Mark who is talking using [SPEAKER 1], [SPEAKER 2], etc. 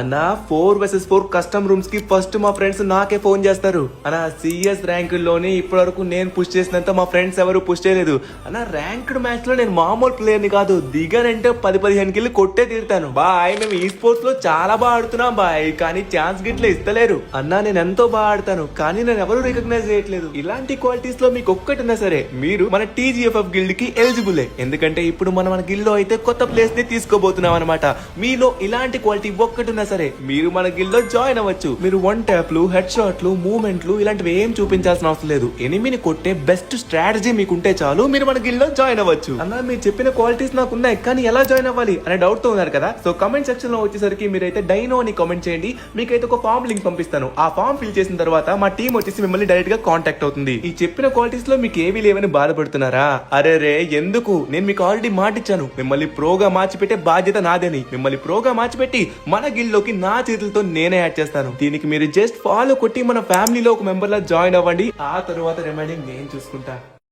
[SPEAKER 1] అన్నా 4 vs 4 custom rooms కి first మా ఫ్రెండ్స్ నాకే ఫోన్ చేస్తారు. అన్న సిఎస్ ర్యాంకుల్లోనే ఇప్పటి వరకు నేను పుష్ చేసినంత మా ఫ్రెండ్స్ ఎవరు పుష్ చేయలేదు. అన్న ర్యాంక్డ్ మ్యాచ్ లో నేను మామూలు ప్లేయర్ ని కాదు, దిగానంటే 10-15 కిల్లు కొట్టే తీరుతాను. బాయ్ మేము ఈ స్పోర్ట్స్ లో చాలా బాగా ఆడుతున్నాం బాయ్, కానీ ఛాన్స్ గిట్లా ఇస్తలేరు. అన్నా నేను ఎంతో బాగా ఆడతాను, కానీ నేను ఎవరు రికగ్నైజ్ చేయట్లేదు. ఇలాంటి క్వాలిటీస్ లో మీకు ఒక్కటిన్నా సరే మీరు మన TGFF గిల్డ్ కి ఎలిజిబులే. ఎందుకంటే ఇప్పుడు మన గిల్డ్ లో అయితే కొత్త ప్లేస్ ని తీసుకోబోతున్నాం అనమాట. మీలో ఇలాంటి క్వాలిటీ ఒక్కటి సరే మీరు మన గిల్డ్ లో జాయిన్ అవ్వచ్చు. మీరు వన్ ట్యాప్లు, హెడ్ షాట్లు, మూవ్మెంట్లు ఇలాంటివి ఏం చూపించాల్సిన అవసరం లేదు. ఎనిమిని కొట్టే బెస్ట్ స్ట్రాటజీ మీకుంటే చాలు మీరు మన గిల్డ్ లో జాయిన్ అవ్వచ్చు. అన్న మీరు చెప్పిన క్వాలిటీస్ నాకు ఉన్నాయి, కానీ ఎలా జాయిన్ అవ్వాలి అనే డౌట్ తో ఉన్నారు కదా. సో కమెంట్ సెక్షన్ లో వచ్చేసరికి మీరైతే డైనో అని కామెంట్ చేయండి. మీకైతే ఒక ఫామ్ లింక్ పంపిస్తాను. ఆ ఫామ్ ఫిల్ చేసిన తర్వాత మా టీం వచ్చేసి మిమ్మల్ని డైరెక్ట్ గా కాంటాక్ట్ అవుతుంది. ఈ చెప్పిన క్వాలిటీస్ లో మీకు ఏవి లేవని బాధపడుతున్నారా? అరే రే ఎందుకు, నేను మీకు ఆల్రెడీ మాటిచ్చాను మిమ్మల్ని ప్రోగా మార్చిపెట్టే బాధ్యత నాదని. మిమ్మల్ని ప్రోగా మార్చిపెట్టి మన గిల్డ్ లోకి నా చేతులతో నేనే యాడ్ చేస్తాను. దీనికి మీరు జస్ట్ ఫాలో కొట్టి మన ఫ్యామిలీలో ఒక మెంబర్ లా జాయిన్ అవ్వండి. ఆ తరువాత రిమైనింగ్ నేను చూసుకుంటా.